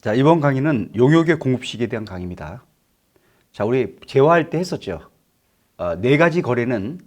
자, 이번 강의는 용역의 공급식에 대한 강의입니다. 자, 우리 재화할 때 했었죠. 네 가지 거래는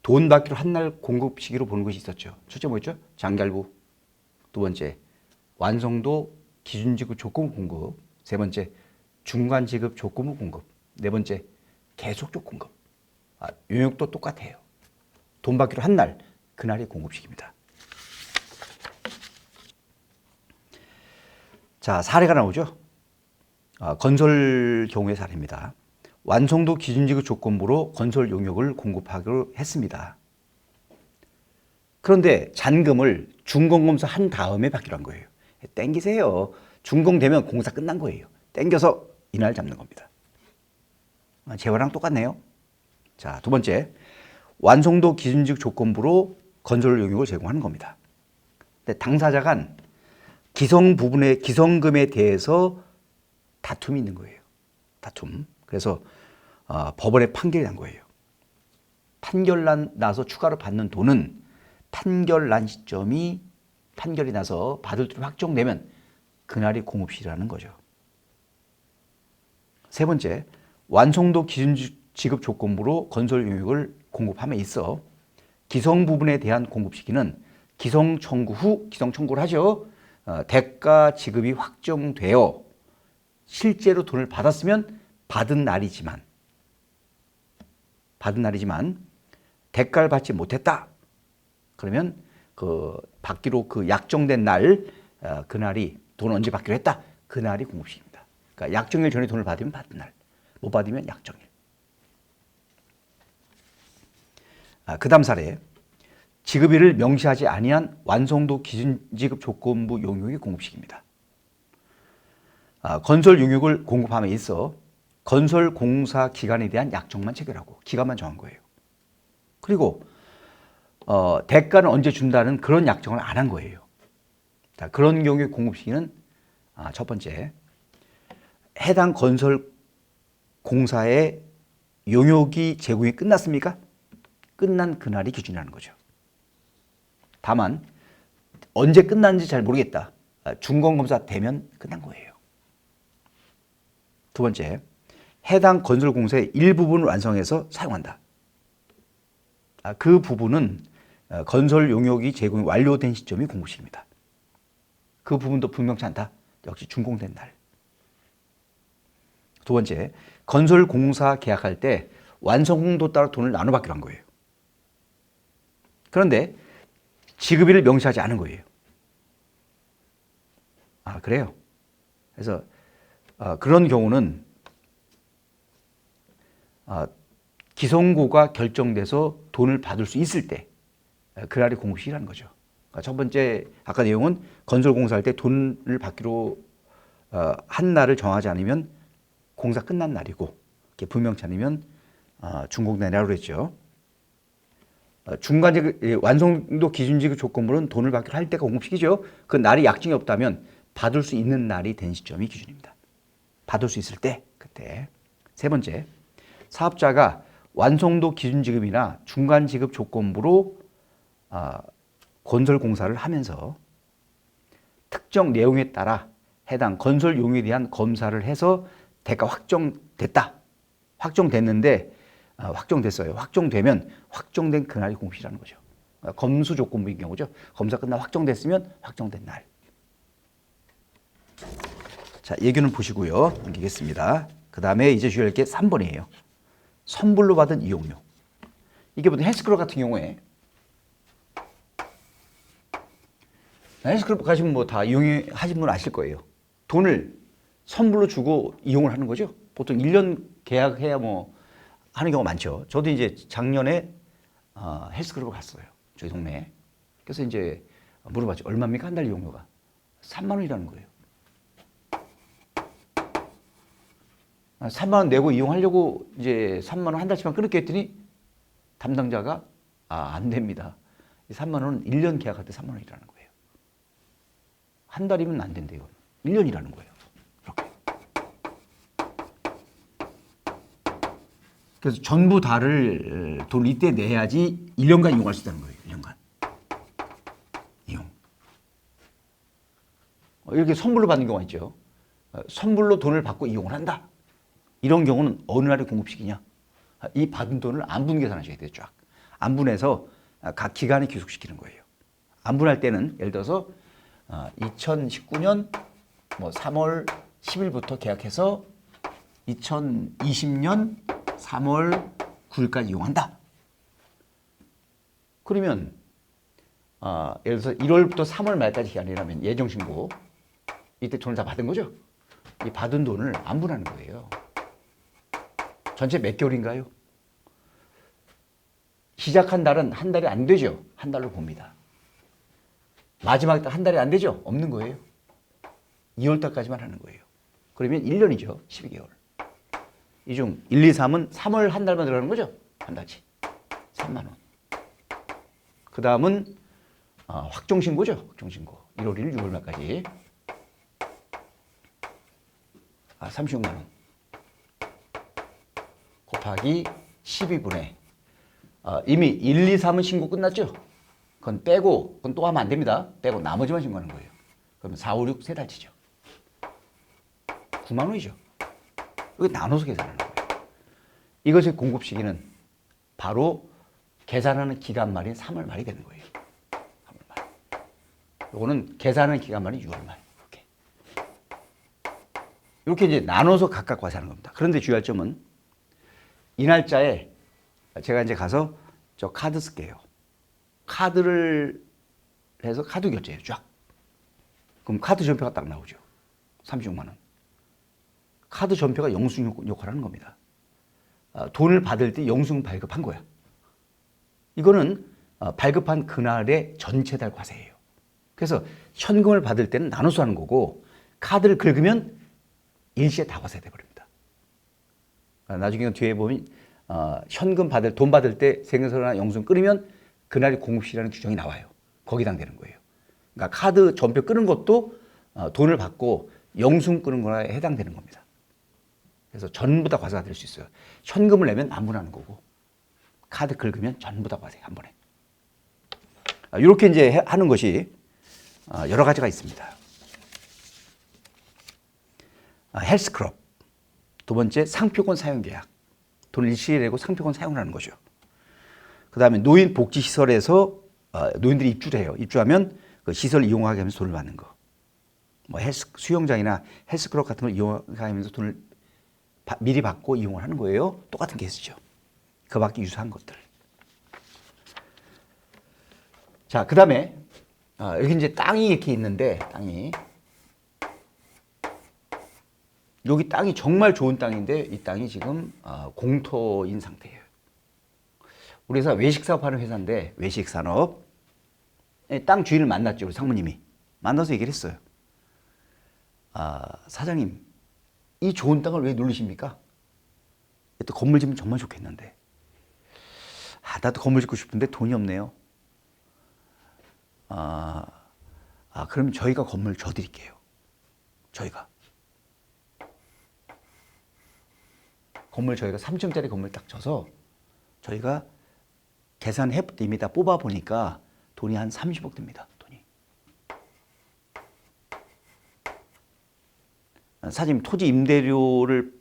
돈 받기로 한 날 공급 시기로 보는 것이 있었죠. 첫째 뭐였죠? 장기할부. 두 번째, 완성도 기준지급 조건부 공급. 세 번째, 중간지급 조건부 공급. 네 번째, 계속적 공급. 용역도 똑같아요. 돈 받기로 한 날, 그날이 공급식입니다. 자, 사례가 나오죠. 건설 경우의 사례입니다. 완성도 기준지급 조건부로 건설 용역을 공급하기로 했습니다. 그런데 잔금을 준공검사 한 다음에 받기로 한 거예요. 땡기세요. 준공되면 공사 끝난 거예요. 땡겨서 이날 잡는 겁니다. 재화랑 똑같네요. 자, 두 번째, 완성도 기준지급 조건부로 건설 용역을 제공하는 겁니다. 근데 당사자 간 기성금에 대해서 다툼이 있는 거예요. 다툼. 그래서 법원에 판결이 난 거예요. 판결 나서 추가로 받는 돈은 판결 난 시점이 판결이 나서 받을 돈이 확정되면 그날이 공급시라는 거죠. 세 번째, 완성도 기준지급 조건부로 건설 용역을 공급함에 있어 기성 부분에 대한 공급 시기는 기성 청구 후 기성 청구를 하죠. 대가 지급이 확정되어 실제로 돈을 받았으면 받은 날이지만 대가를 받지 못했다. 그러면 받기로 약정된 날, 그날이 돈 언제 받기로 했다. 그날이 공급시입니다. 그러니까 약정일 전에 돈을 받으면 받은 날, 못 받으면 약정일. 그다음 사례. 지급일을 명시하지 아니한 완성도 기준지급 조건부 용역의 공급식입니다. 건설 용역을 공급함에 있어 건설 공사 기간에 대한 약정만 체결하고 기간만 정한 거예요. 그리고 대가는 언제 준다는 그런 약정을 안 한 거예요. 자, 그런 경우의 공급시기는 첫 번째, 해당 건설 공사의 용역이 제공이 끝났습니까? 끝난 그날이 기준이라는 거죠. 다만 언제 끝났는지 잘 모르겠다. 준공검사 되면 끝난 거예요. 두 번째, 해당 건설공사의 일부분을 완성해서 사용한다. 그 부분은 건설 용역이 제공이 완료된 시점이 공급시입니다. 그 부분도 분명치 않다. 역시 준공된 날. 두 번째, 건설공사 계약할 때 완성도 따라 돈을 나눠받기로 한 거예요. 그런데 지급일을 명시하지 않은 거예요. 그래요. 그래서 그런 경우는 기성고가 결정돼서 돈을 받을 수 있을 때 그날이 공급시라는 거죠. 그러니까 첫 번째 아까 내용은 건설공사 할 때 돈을 받기로 한 날을 정하지 않으면 공사 끝난 날이고 분명치 않으면 준공된 날이라고 했죠. 중간지급 완성도 기준지급 조건부는 돈을 받기로 할 때가 공급시기죠. 그 날이 약정이 없다면 받을 수 있는 날이 된 시점이 기준입니다. 받을 수 있을 때 그때. 세 번째, 사업자가 완성도 기준지급이나 중간지급 조건부로 건설공사를 하면서 특정 내용에 따라 해당 건설 용역에 대한 검사를 해서 대가 확정됐는데 확정됐어요. 확정되면 확정된 그날이 공급시라는 거죠. 검수 조건부인 경우죠. 검사 끝나 확정됐으면 확정된 날. 자, 예규는 보시고요. 넘기겠습니다. 그 다음에 이제 주의할 게 3번이에요. 선불로 받은 이용료. 이게 보통 헬스클럽 같은 경우에 헬스클럽 가시면 뭐 다 이용하신 분 아실 거예요. 돈을 선불로 주고 이용을 하는 거죠. 보통 1년 계약해야 뭐 하는 경우가 많죠. 저도 이제 작년에 헬스클럽을 갔어요. 저희 동네에. 그래서 이제 물어봤죠. 얼마입니까? 한 달 이용료가. 3만 원이라는 거예요. 3만 원 내고 이용하려고 이제 3만 원 한 달치만 끊을게 했더니 담당자가 안 됩니다. 3만 원은 1년 계약할 때 3만 원이라는 거예요. 한 달이면 안 된대요. 1년이라는 거예요. 이렇게. 그래서 전부 다를 돈을 이때 내야지 1년간 이용할 수 있다는 거예요. 1년간. 이용. 이렇게 선물로 받는 경우가 있죠. 선불로 돈을 받고 이용을 한다. 이런 경우는 어느 날에 공급시키냐? 이 받은 돈을 안분 계산하셔야 돼요. 쫙. 안분해서 각 기간에 귀속시키는 거예요. 안분할 때는 예를 들어서 2019년 뭐 3월 10일부터 계약해서 2020년 3월 9일까지 이용한다. 그러면 예를 들어서 1월부터 3월 말까지 기간이라면 예정신고 이때 돈을 다 받은 거죠. 이 받은 돈을 안분하는 거예요. 전체 몇 개월인가요? 시작한 달은 한 달이 안 되죠. 한 달로 봅니다. 마지막 달 한 달이 안 되죠. 없는 거예요. 2월 달까지만 하는 거예요. 그러면 1년이죠. 12개월. 이 중 1, 2, 3은 3월 한 달만 들어가는 거죠. 한 달치. 3만 원. 그 다음은 확정신고죠. 확정신고. 1월 1일, 6월 말까지. 36만 원. 곱하기 12분의 이미 1, 2, 3은 신고 끝났죠? 그건 빼고, 그건 또 하면 안 됩니다. 빼고 나머지만 신고하는 거예요. 그러면 4, 5, 6, 세 달치죠. 9만 원이죠. 이거 나눠서 계산하는 거예요. 이것의 공급 시기는 바로 계산하는 기간 말인 3월 말이 되는 거예요. 3월 말. 이거는 계산하는 기간 말인 6월 말. 이렇게 이제 나눠서 각각 과세하는 겁니다. 그런데 주의할 점은 이 날짜에 제가 이제 가서 저 카드 쓸게요. 카드를 해서 카드 결제해요. 쫙. 그럼 카드 전표가 딱 나오죠. 36만 원. 카드 전표가 영수증 역할을 하는 겁니다. 돈을 받을 때 영수증 발급한 거야. 이거는 발급한 그날의 전체 달 과세예요. 그래서 현금을 받을 때는 나눠서 하는 거고 카드를 긁으면 일시에 다 과세돼 버립니다. 나중에 뒤에 보면 현금 받을 돈 받을 때 생계서나 영수증 끊으면 그날이 공급시라는 규정이 나와요. 거기 해당되는 거예요. 그러니까 카드 전표 끊은 것도 돈을 받고 영수증 끊은 거나 해당되는 겁니다. 그래서 전부 다 과세가 될 수 있어요. 현금을 내면 안분하는 거고 카드 긁으면 전부 다 과세 한 번에. 이렇게 이제 하는 것이 여러 가지가 있습니다. 헬스클럽. 두 번째 상표권 사용 계약. 돈을 일시에 내고 상표권 사용을 하는 거죠. 그 다음에 노인 복지시설에서 노인들이 입주를 해요. 입주하면 그 시설 이용하게 하면서 돈을 받는 거. 뭐 수영장이나 헬스클럽 같은 걸 이용하게 하면서 돈을 미리 받고 이용을 하는 거예요. 똑같은 케이스죠. 그 밖에 유사한 것들. 자, 그 다음에 여기 이제 땅이 이렇게 있는데 여기 땅이 정말 좋은 땅인데 이 땅이 지금 공터인 상태예요. 우리 회사 외식사업하는 회사인데 외식산업 땅 주인을 만났죠. 우리 상무님이 만나서 얘기를 했어요. 사장님 이 좋은 땅을 왜 누르십니까? 또 건물 짓면 정말 좋겠는데 나도 건물 짓고 싶은데 돈이 없네요. 그럼 저희가 건물 줘드릴게요. 저희가 3층짜리 건물 딱 줘서 저희가 계산해 이미 다 뽑아 보니까 돈이 한 30억 듭니다. 돈이. 사장님 토지 임대료를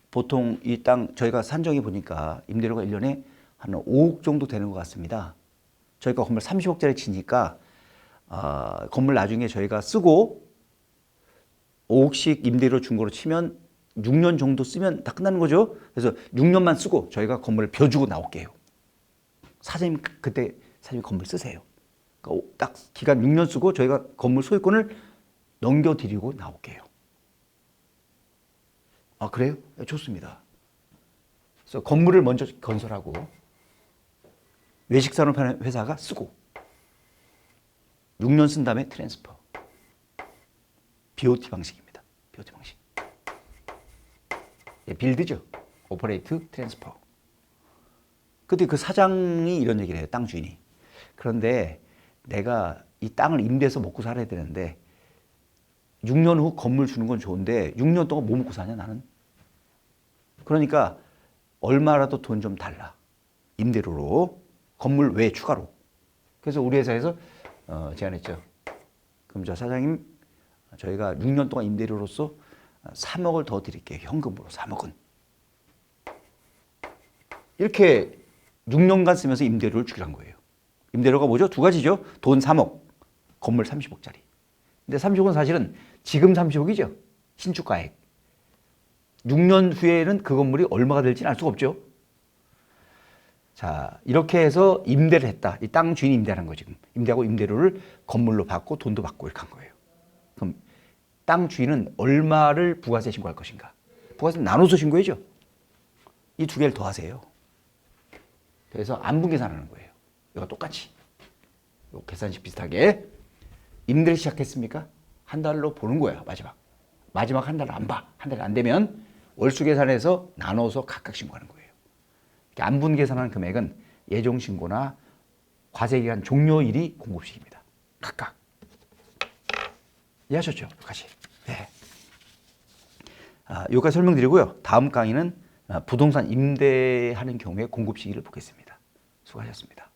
보통 이 땅 저희가 산정해 보니까 임대료가 1년에 한 5억 정도 되는 것 같습니다. 저희가 건물 30억짜리 치니까 건물 나중에 저희가 쓰고 5억씩 임대료 준 거로 치면 6년 정도 쓰면 다 끝나는 거죠. 그래서 6년만 쓰고 저희가 건물을 벼주고 나올게요. 사장님 그때 사장님 건물 쓰세요. 그러니까 딱 기간 6년 쓰고 저희가 건물 소유권을 넘겨드리고 나올게요. 그래요? 좋습니다. 그래서 건물을 먼저 건설하고 외식산업 회사가 쓰고 6년 쓴 다음에 트랜스퍼. BOT 방식입니다. BOT 방식. 빌드죠. 오퍼레이트 트랜스퍼. 그때 그 사장이 이런 얘기를 해요. 땅 주인이. 그런데 내가 이 땅을 임대해서 먹고 살아야 되는데 6년 후 건물 주는 건 좋은데 6년 동안 뭐 먹고 사냐 나는. 그러니까 얼마라도 돈 좀 달라. 임대료로. 건물 외에 추가로. 그래서 우리 회사에서 제안했죠. 그럼 저 사장님 저희가 6년 동안 임대료로서 3억을 더 드릴게요. 현금으로 3억은. 이렇게 6년간 쓰면서 임대료를 주기로 거예요. 임대료가 뭐죠? 두 가지죠. 돈 3억, 건물 30억짜리. 근데 30억은 사실은 지금 30억이죠. 신축가액. 6년 후에는 그 건물이 얼마가 될지는 알 수가 없죠. 자, 이렇게 해서 임대를 했다. 이 땅 주인이 임대하는 거죠. 지금 임대하고 임대료를 건물로 받고 돈도 받고 이렇게 한 거예요. 그럼 땅 주인은 얼마를 부가세 신고할 것인가? 부가세 나눠서 신고해죠. 이 두 개를 더하세요. 그래서 안분 계산하는 거예요. 이거 똑같이. 요 계산식 비슷하게. 임대를 시작했습니까? 한 달로 보는 거야, 마지막. 마지막 한 달을 안 봐. 한 달이 안 되면 월수 계산해서 나눠서 각각 신고하는 거예요. 이렇게 안분 계산하는 금액은 예정 신고나 과세기간 종료일이 공급식입니다. 각각. 이해하셨죠? 여기까지. 네. 여기까지 설명드리고요. 다음 강의는 부동산 임대하는 경우에 공급 시기를 보겠습니다. 수고하셨습니다.